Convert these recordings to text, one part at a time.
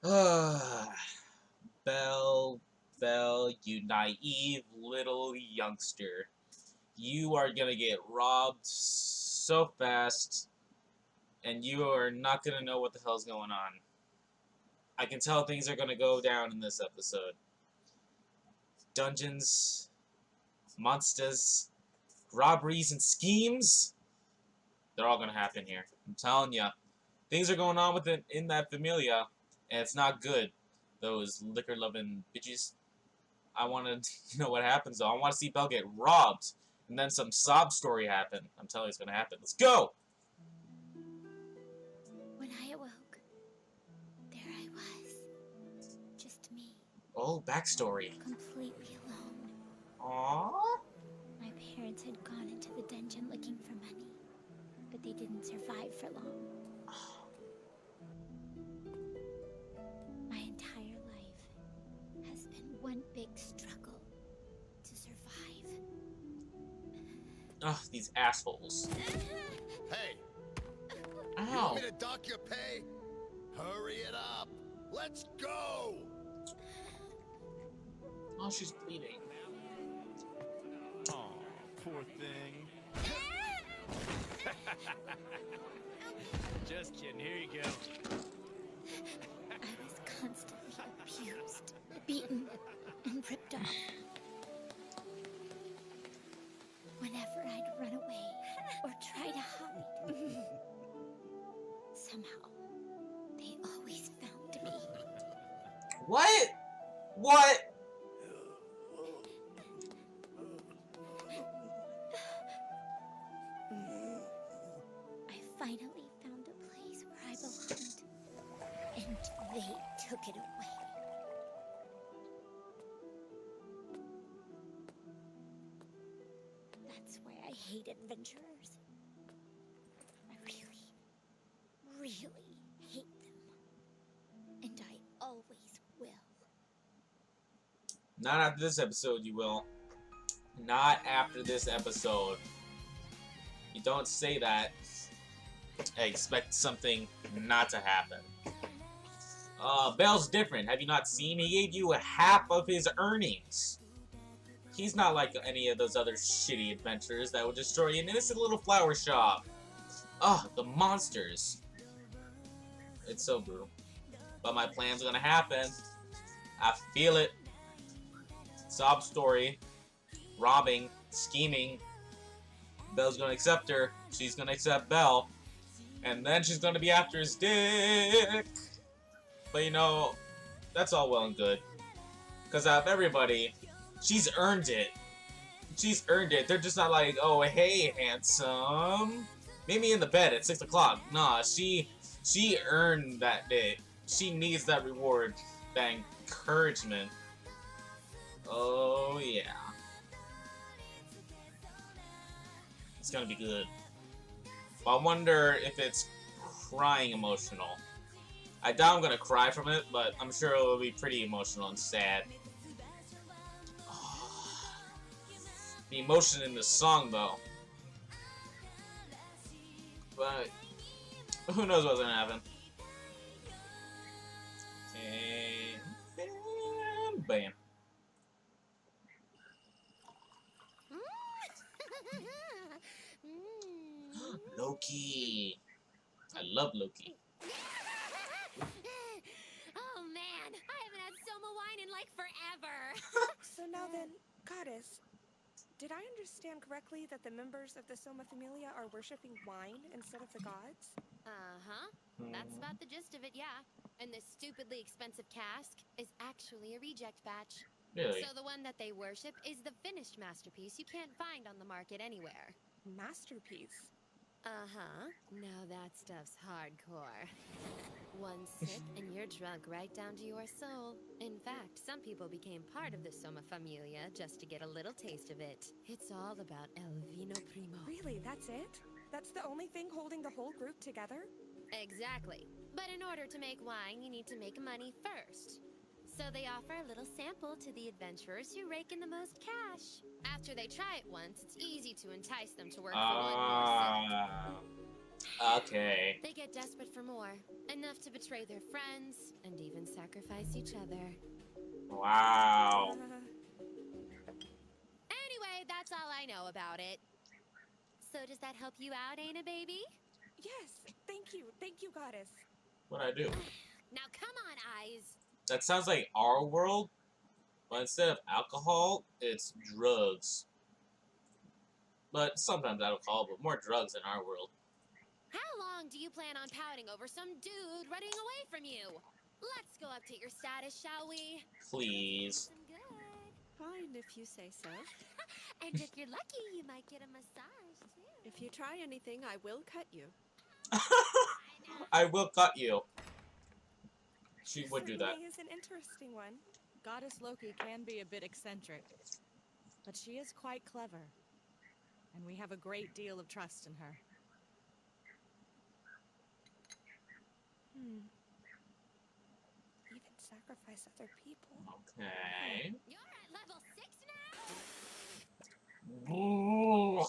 Belle, Belle, you naive little youngster. You are gonna get robbed so fast, and you are not gonna know what the hell's going on. I can tell things are gonna go down in this episode. Dungeons, monsters, robberies, and schemes. They're all gonna happen here. I'm telling ya. Things are going on in that familia, and it's not good. Those liquor-loving bitches. I want to know what happens, though. I want to see Belle get robbed, and then some sob story happen. I'm telling you it's going to happen. Let's go! When I awoke, there I was. Just me. Oh, backstory. Completely alone. Aww. My parents had gone into the dungeon looking for money, but they didn't survive for long. My entire life has been one big struggle to survive. Ugh, these assholes. Hey! Ow. You want me to dock your pay? Hurry it up! Let's go! Oh, she's bleeding. Aw, poor thing. Just kidding, here you go. I was constantly abused, beaten, and ripped off. Whenever I'd run away or try to hide, somehow they always found me. What? What? I finally found a place where I belonged, and they took it away. That's why I hate adventurers. I really hate them. And I always will. Not after this episode, you will. Not after this episode. You don't say that. I expect something not to happen. Belle's different. Have you not seen? He gave you half of his earnings. He's not like any of those other shitty adventurers that will destroy an innocent little flower shop. Ugh, the monsters. It's so brutal. But my plan's gonna happen. I feel it. Sob story. Robbing. Scheming. Belle's gonna accept her. She's gonna accept Belle. And then she's gonna be after his dick. But you know, that's all well and good. Because out of everybody, she's earned it. She's earned it. They're just not like, oh, hey, handsome. Meet me in the bed at 6 o'clock. Nah, she earned that day. She needs that reward. That encouragement. Oh, yeah. It's gonna be good. But I wonder if it's crying emotional. I doubt I'm gonna cry from it, but I'm sure it will be pretty emotional and sad. The emotion in the song, though. But who knows what's gonna happen? And bam. Loki. I love Loki. Oh man, I haven't had Soma wine in like forever. So now then, Goddess, did I understand correctly that the members of the Soma Familia are worshipping wine instead of the gods? Uh-huh. That's about the gist of it, yeah. And this stupidly expensive cask is actually a reject batch. Really? So the one that they worship is the finished masterpiece you can't find on the market anywhere. Masterpiece. Uh-huh. Now that stuff's hardcore. One sip and you're drunk right down to your soul. In fact, some people became part of the Soma Familia just to get a little taste of it. It's all about El Vino Primo. Really, that's it? That's the only thing holding the whole group together? Exactly. But in order to make wine, you need to make money first. So they offer a little sample to the adventurers who rake in the most cash. After they try it once, it's easy to entice them to work for one more sip. Okay. They get desperate for more, enough to betray their friends and even sacrifice each other. Wow. Anyway, that's all I know about it. So does that help you out, ain't it, baby? Yes, thank you, goddess. What'd I do? Now come on, Eyes. That sounds like our world, but instead of alcohol, it's drugs. But sometimes alcohol, but more drugs in our world. How long do you plan on pouting over some dude running away from you? Let's go update your status, shall we? Please. Some good. Fine, if you say so. And if you're lucky, you might get a massage, too. If you try anything, I will cut you. I will cut you. She This would do that. certainly is an interesting one. Goddess Loki can be a bit eccentric, but she is quite clever, and we have a great deal of trust in her. Even sacrifice other people. Okay. You're at level 6 now?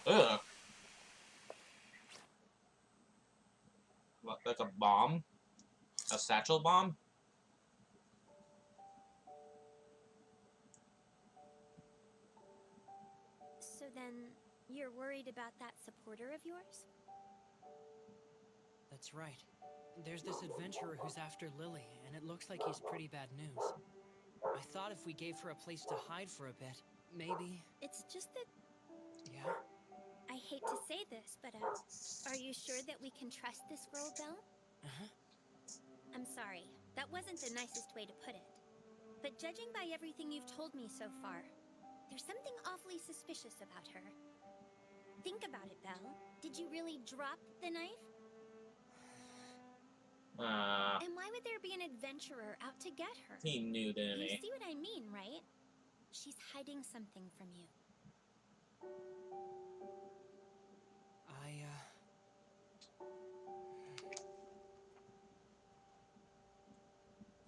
Ugh. Like a bomb? A satchel bomb? So then, you're worried about that supporter of yours? That's right. There's this adventurer who's after Lily, and it looks like he's pretty bad news. I thought if we gave her a place to hide for a bit, maybe... It's just that Yeah? I hate to say this, but are you sure that we can trust this girl, Belle? Uh-huh. I'm sorry, that wasn't the nicest way to put it. But judging by everything you've told me so far, there's something awfully suspicious about her. Think about it, Belle. Did you really drop the knife? And why would there be an adventurer out to get her? He knew, didn't You he? see what I mean, right? She's hiding something from you.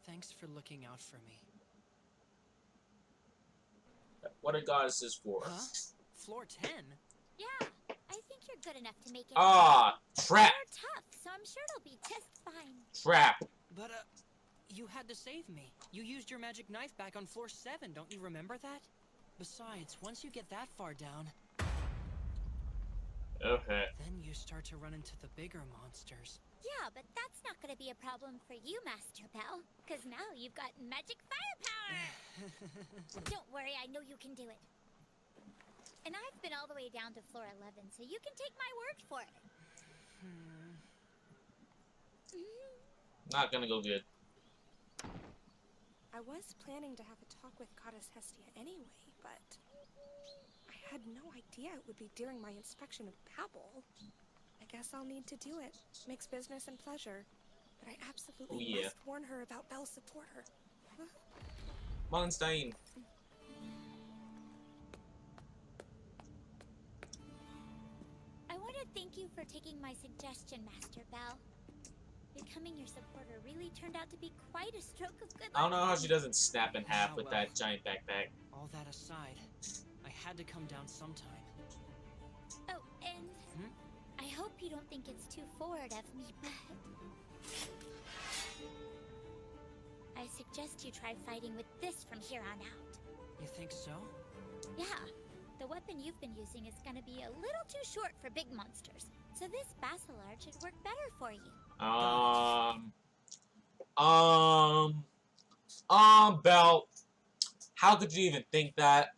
Thanks for looking out for me. What are goddesses for? Huh? Floor 10? Yeah, I think you're good enough to make it. Ah, trap! You're tough, so I'm sure it'll be just fine. Trap! But, you had to save me. You used your magic knife back on floor 7, don't you remember that? Besides, once you get that far down... Okay. Then you start to run into the bigger monsters. Yeah, but that's not gonna be a problem for you, Master Bell, because now you've got magic firepower! Don't worry, I know you can do it. And I've been all the way down to floor 11, so you can take my word for it. Not gonna go good. I was planning to have a talk with Goddess Hestia anyway, but I had no idea it would be during my inspection of Babel. I guess I'll need to do it. Mix business and pleasure. But I absolutely must warn her about Belle's supporter. Wallenstein. I want to thank you for taking my suggestion, Master Bell. Becoming your supporter really turned out to be quite a stroke of good luck. I don't know how she doesn't snap in half Yeah, with well, that giant backpack. All that aside, I had to come down sometime. Oh, and I hope you don't think it's too forward of me, but I suggest you try fighting with this from here on out. You think so? Yeah, the weapon you've been using is gonna be a little too short for big monsters, so this Basilard should work better for you. Belle, how could you even think that?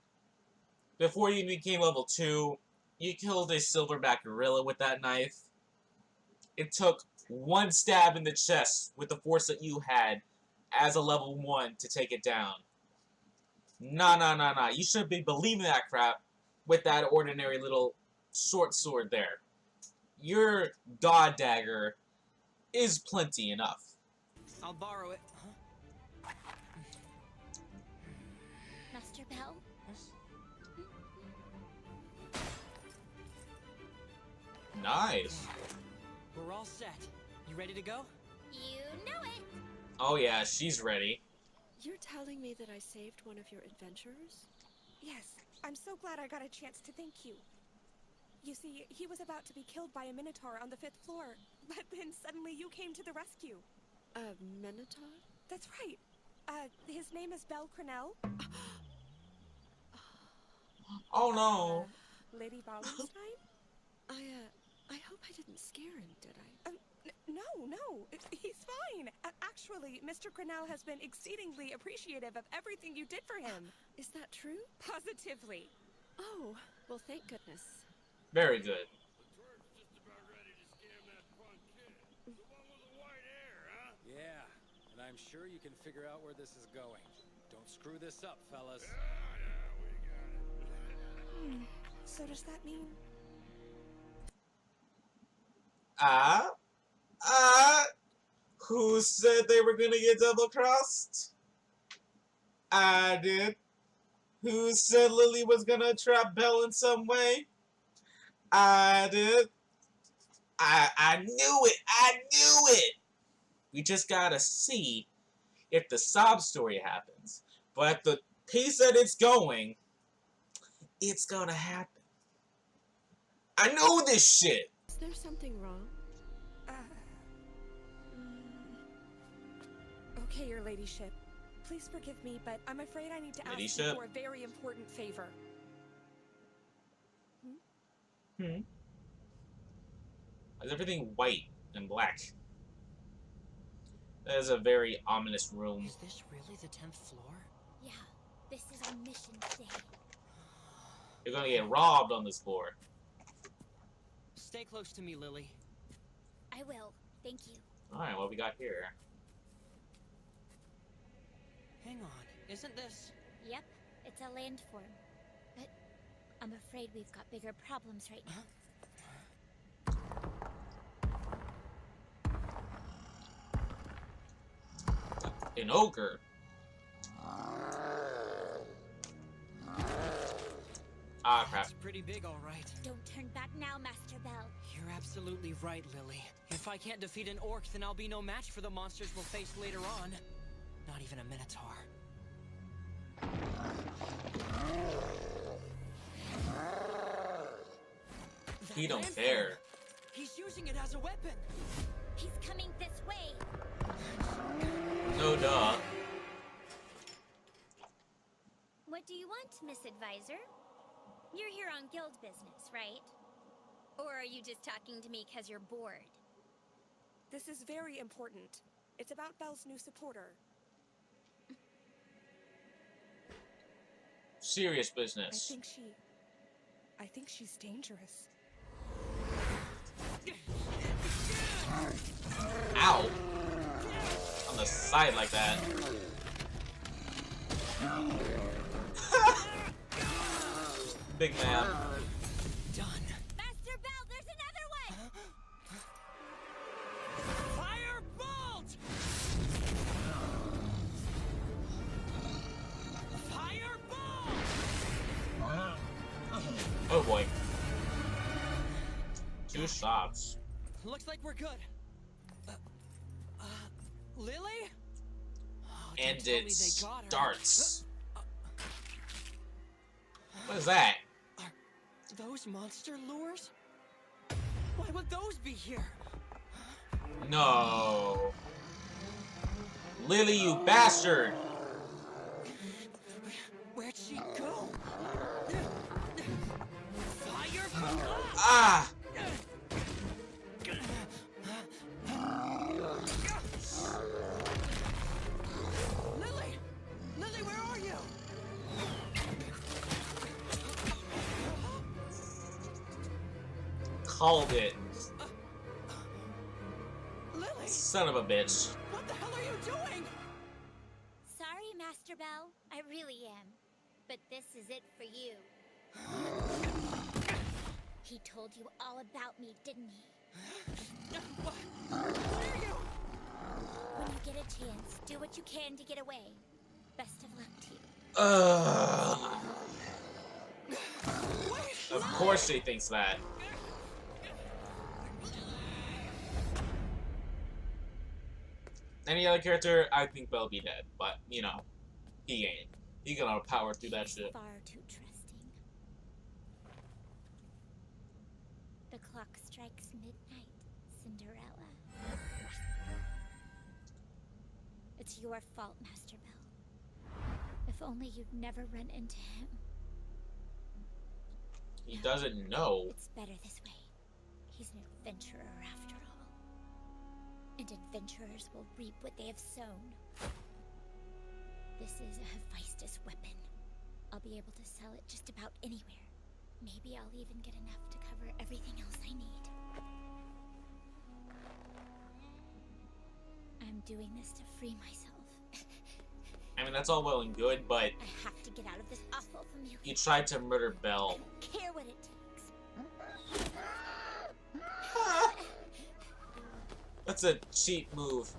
Before you became level 2, you killed a silverback gorilla with that knife. It took one stab in the chest with the force that you had as a level 1 to take it down. Nah. You shouldn't be believing that crap with that ordinary little short sword there. Your god dagger is plenty enough. I'll borrow it. Huh? Master Bell? Nice. We're all set. You ready to go? You know it! Oh yeah, she's ready. You're telling me that I saved one of your adventurers? Yes, I'm so glad I got a chance to thank you. You see, he was about to be killed by a minotaur on the 5th floor, but then suddenly you came to the rescue. A minotaur? That's right. His name is Belle Crenell. Oh no. Lady Wallenstein? I hope I didn't scare him, did I? No, he's fine. Actually, Mr. Crenell has been exceedingly appreciative of everything you did for him. Is that true? Positively. Oh, well, thank goodness. Very good. Yeah, and I'm sure you can figure out where this is going. Don't screw this up, fellas. So does that mean... Who said they were gonna get double-crossed? I did. Who said Lily was gonna trap Belle in some way? I did. I knew it! I knew it! We just gotta see if the sob story happens. But at the pace that it's gonna happen. I know this shit! Is there something wrong? Okay, your ladyship. Please forgive me, but I'm afraid I need to ask you for a very important favor. Is everything white and black? That is a very ominous room. Is this really the 10th floor? Yeah, this is our mission today. You're gonna get robbed on this floor. Stay close to me, Lily. I will. Thank you. Alright, what we got here? Hang on, isn't this... Yep, it's a landform. But I'm afraid we've got bigger problems right now. An ogre. Ah, crap. It's pretty big, all right. Don't turn back now, Master Bell. You're absolutely right, Lily. If I can't defeat an orc, then I'll be no match for the monsters we'll face later on. Not even a minotaur. He don't care. He's using it as a weapon. He's coming this way. No duh. What do you want, Miss Advisor? You're here on guild business, right? Or are you just talking to me because you're bored? This is very important. It's about Belle's new supporter. Serious business. I think she's dangerous. Ow! On the side like that. Big man. Done. Master Bell, there's another one! Firebolt! Firebolt! Oh boy. 2 shots. Looks like we're good. Lily? Oh, And don't tell it me they got her. starts. What is that? Are those monster lures? Why would those be here? No. Lily, you bastard! Where'd she go? Fire! Ah! Lily! Lily, where are you? Called it. Lily! Son of a bitch. What the hell are you doing? Sorry, Master Bell. I really am. But this is it for you. He told you all about me, didn't he? What? Where are you? When you get a chance, do what you can to get away. Best of luck to you. Of course she thinks that. Any other character, I think Bell be dead. But, you know, he ain't. He gonna power through that shit. Far too trusting. next midnight, Cinderella. It's your fault, Master Bell. If only you'd never run into him. He doesn't know. It's better this way. He's an adventurer after all. And adventurers will reap what they have sown. This is a Hephaestus weapon. I'll be able to sell it just about anywhere. Maybe I'll even get enough to cover everything else I need. I'm doing this to free myself. I mean, that's all well and good, but I have to get out of this awful familiar. you tried to murder Belle. I don't care what it takes. That's a cheap move.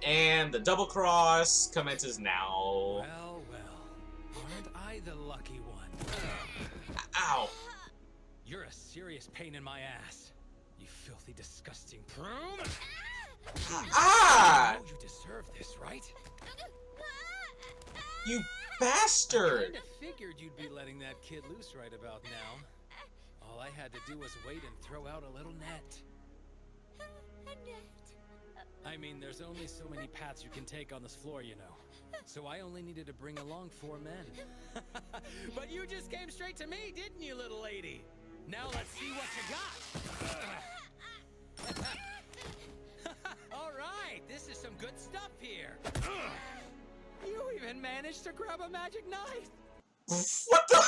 And the double cross commences now. Well, aren't I the lucky one? Ow! You're a serious pain in my ass. You filthy, disgusting prune! Ah! You know you deserve this, right? You bastard! I kinda figured you'd be letting that kid loose right about now. All I had to do was wait and throw out a little net. I mean, there's only so many pats you can take on this floor, you know. So I only needed to bring along 4 men. But you just came straight to me, didn't you, little lady? Now let's see what you got. All right, this is some good stuff here. You even managed to grab a magic knife. What the?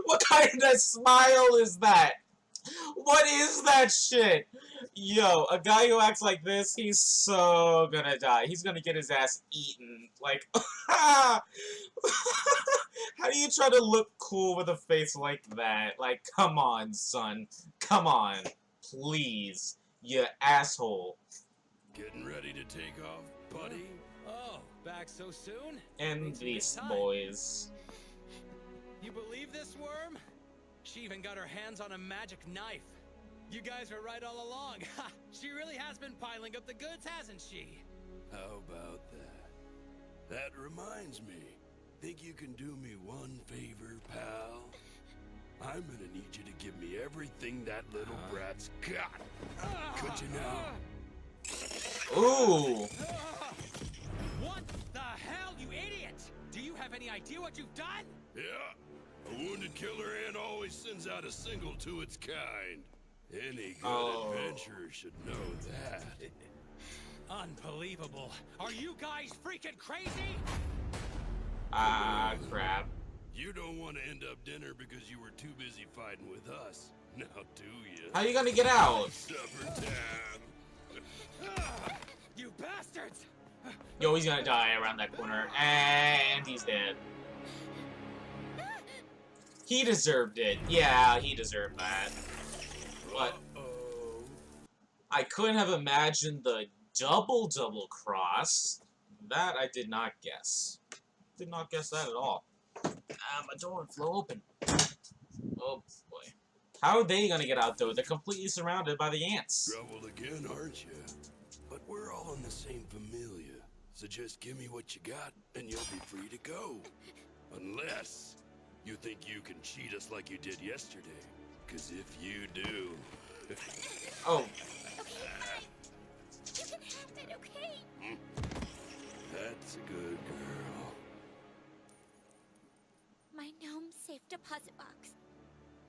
What kind of smile is that? What is that shit? Yo, a guy who acts like this, he's so gonna die. He's gonna get his ass eaten. Like, how do you try to look cool with a face like that? Like, come on, son. Come on. Please. You asshole. Getting ready to take off, buddy? Oh, back so soon? And Makes a these good time. boys. You believe this, Worm? She even got her hands on a magic knife. You guys were right all along. She really has been piling up the goods, hasn't she? How about that? That reminds me. Think you can do me one favor, pal? I'm gonna need you to give me everything that little brat's got. Could you now? Ooh. What the hell, you idiot? Do you have any idea what you've done? Yeah. A wounded killer ant always sends out a signal to its kind. Any good adventurer should know that. Unbelievable. Are you guys freaking crazy? Ah, crap. You don't want to end up dinner because you were too busy fighting with us. Now do you? How you gonna get out? Supper time. You bastards! Yo, he's gonna die around that corner. And he's dead. He deserved it. Yeah, he deserved that. But I couldn't have imagined the double cross. That I did not guess. Did not guess that at all. My door flew open. Oh boy. How are they gonna get out though? They're completely surrounded by the ants. Troubled again, aren't you? But we're all in the same familia. So just give me what you got and you'll be free to go. Unless you think you can cheat us like you did yesterday. Because if you do... Oh. Okay, fine. You can have it, okay? That's a good girl. My gnome safe deposit box.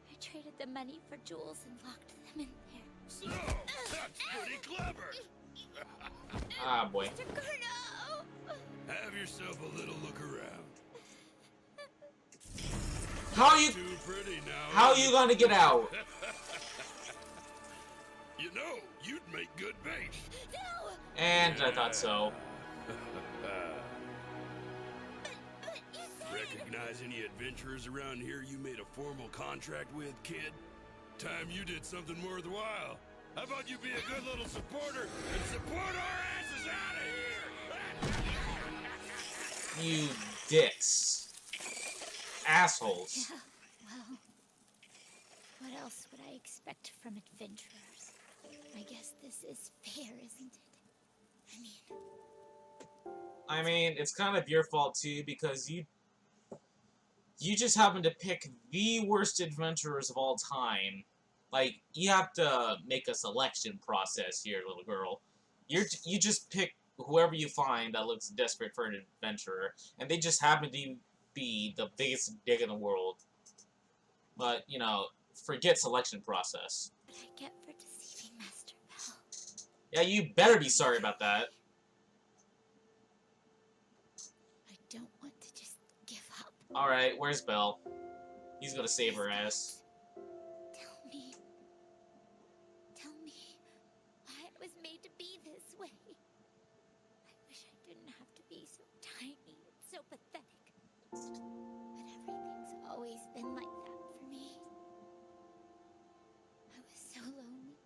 I traded the money for jewels and locked them in there. So, that's pretty clever. Ah, boy. Mr. Gurno! Have yourself a little look around. How you... Too pretty now. How are you gonna get out? You know, you'd make good bait. No! And I thought so. But you said... Recognize any adventurers around here you made a formal contract with, kid? Time you did something worthwhile. How about you be a good little supporter and support our asses out of here? You dicks. Assholes. Yeah, well... What else would I expect from adventurers? I guess this is fair, isn't it? I mean, it's kind of your fault too, because you... You just happen to pick the worst adventurers of all time. Like, you have to make a selection process here, little girl. You just pick whoever you find that looks desperate for an adventurer, and they just happen to be the biggest dick in the world. But, you know, forget selection process. What I get for deceiving Master Bell. Yeah, you better be sorry about that. I don't want to just give up. Alright, where's Belle? He's gonna save her ass. Tell me why I was made to be this way. I wish I didn't have to be so tiny and so pathetic. But everything's always been like that for me. I was so lonely.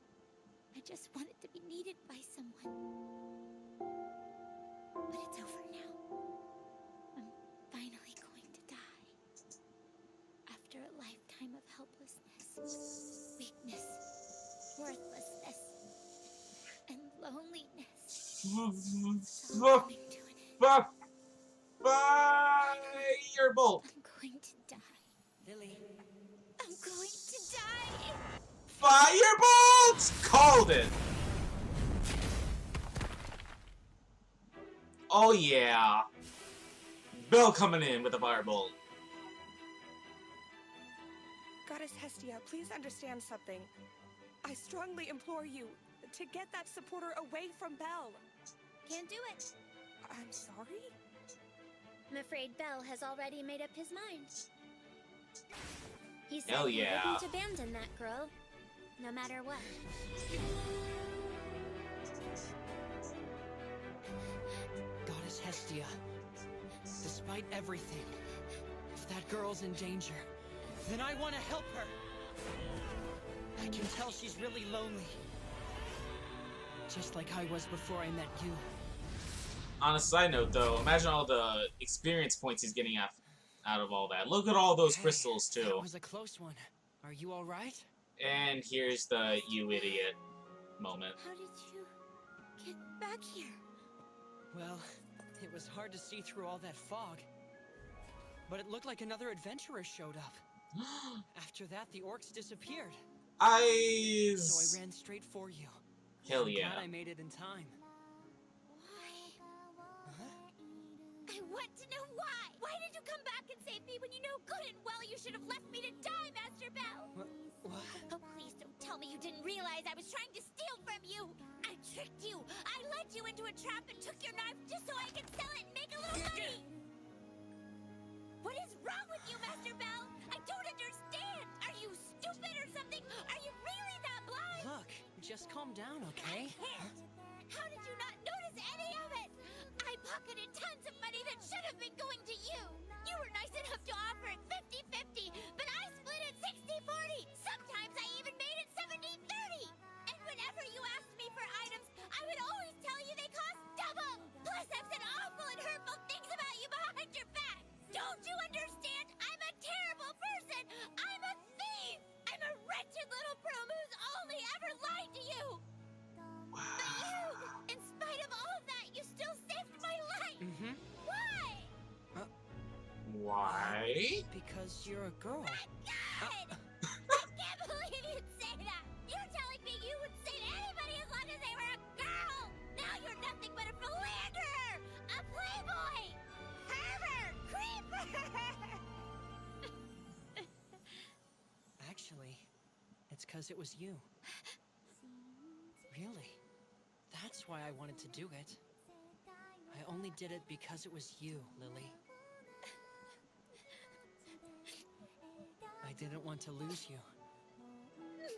I just wanted to be needed by someone. But it's over now. I'm finally going to die. After a lifetime of helplessness, weakness, worthlessness, and loneliness. So I'm coming to an end. Firebolt! I'm going to die. Lily. I'm going to die. Firebolt! Called it! Oh yeah. Belle coming in with a firebolt. Goddess Hestia, please understand something. I strongly implore you to get that supporter away from Belle. Can't do it. I'm sorry? I'm afraid Bell has already made up his mind. He said Hell he yeah. wouldn't abandon that girl, no matter what. Goddess Hestia, despite everything, if that girl's in danger, then I want to help her. I can tell she's really lonely. Just like I was before I met you. On a side note, though, imagine all the experience points he's getting out of all that. Look at all those crystals, too. That was a close one. Are you all right? And here's the you idiot moment. How did you get back here? Well, it was hard to see through all that fog. But it looked like another adventurer showed up. After that, the orcs disappeared. Eyes! So I ran straight for you. Hell I'm yeah. glad I made it in time. I want to know why! Why did you come back and save me when you know good and well you should have left me to die, Master Bell? What? Oh, please don't tell me you didn't realize I was trying to steal from you! I tricked you! I led you into a trap and took your knife just so I could sell it and make a little money! What is wrong with you, Master Bell? I don't understand! Are you stupid or something? Are you really that blind? Look, just calm down, okay? I can't! How did you not notice any of it? I pocketed tons of money that should have been going to you! You were nice enough to offer it 50-50, but I split it 60-40! Sometimes I even made it 70-30! And whenever you asked me for items, I would always tell you they cost double! Plus I've said awful and hurtful things about you behind your back! Don't you understand? I'm a terrible person! I'm a thief! I'm a wretched little prom who's only ever lied to you! But you, in spite of all of that, you still saved my life! Mm-hmm. Why? Why? Because you're a girl. God! I can't believe you'd say that! You're telling me you would say to anybody as long as they were a girl! Now you're nothing but a philanderer! A playboy! Pervert! Creeper! Actually, it's because it was you. Really. That's why I wanted to do it. I only did it because it was you, Lily. I didn't want to lose you.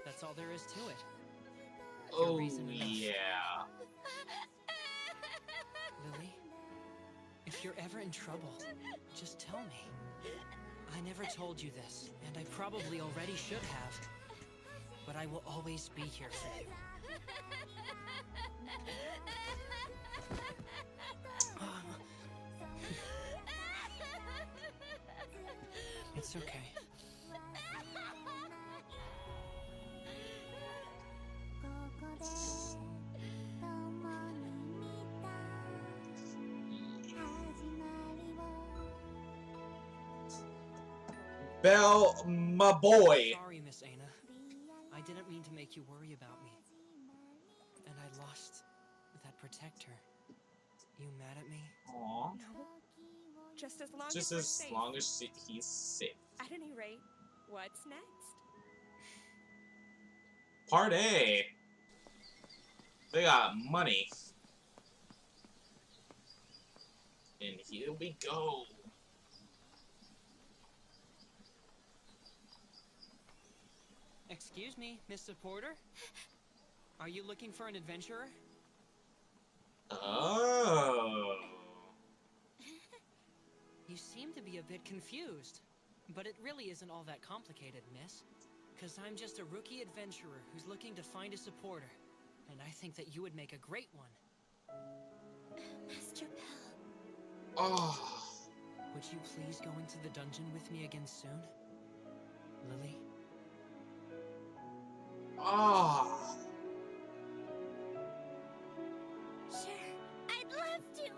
That's all there is to it. Your Oh, reason enough. yeah. Lily, if you're ever in trouble, just tell me. I never told you this, and I probably already should have. But I will always be here for you. It's okay. Belle, my boy. Sorry, Miss Ana. I didn't mean to make you worry about me. And I lost that protector. You mad at me? Aww. No. Just as long Just as we're as safe. long as he's safe. At any rate, what's next? Part A. They got money. And here we go. Excuse me, Mr. Porter? Are you looking for an adventurer? Oh. You seem to be a bit confused. But it really isn't all that complicated, miss. 'Cause I'm just a rookie adventurer who's looking to find a supporter. And I think that you would make a great one. Master Bell. Oh. Would you please go into the dungeon with me again soon? Lily? Oh. Sure, I'd love to.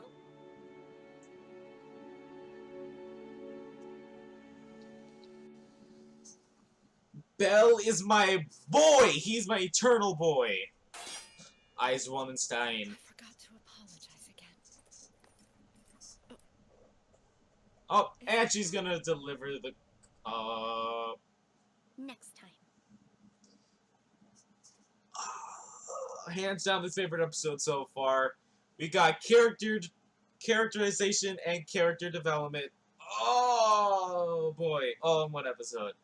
Bell is my boy! He's my eternal boy! Eyes Wallenstein. I forgot to apologize again. Oh, and she's gonna deliver the... Next time. Hands down, this favorite episode so far. We got characterization and character development. Oh, boy. Oh, in one episode.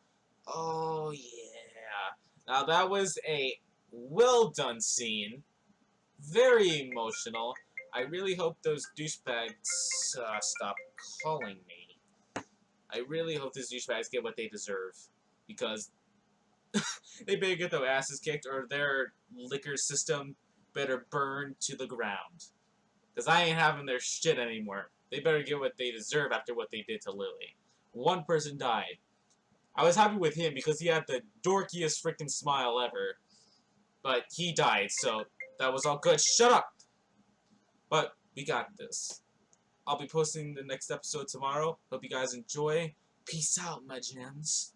Oh, yeah. Now, that was a well-done scene. Very emotional. I really hope those douchebags stop calling me. I really hope these douchebags get what they deserve. Because they better get their asses kicked or their liquor system better burn to the ground. Because I ain't having their shit anymore. They better get what they deserve after what they did to Lily. One person died. I was happy with him because he had the dorkiest freaking smile ever. But he died, so that was all good. Shut up! But we got this. I'll be posting the next episode tomorrow. Hope you guys enjoy. Peace out, my gems.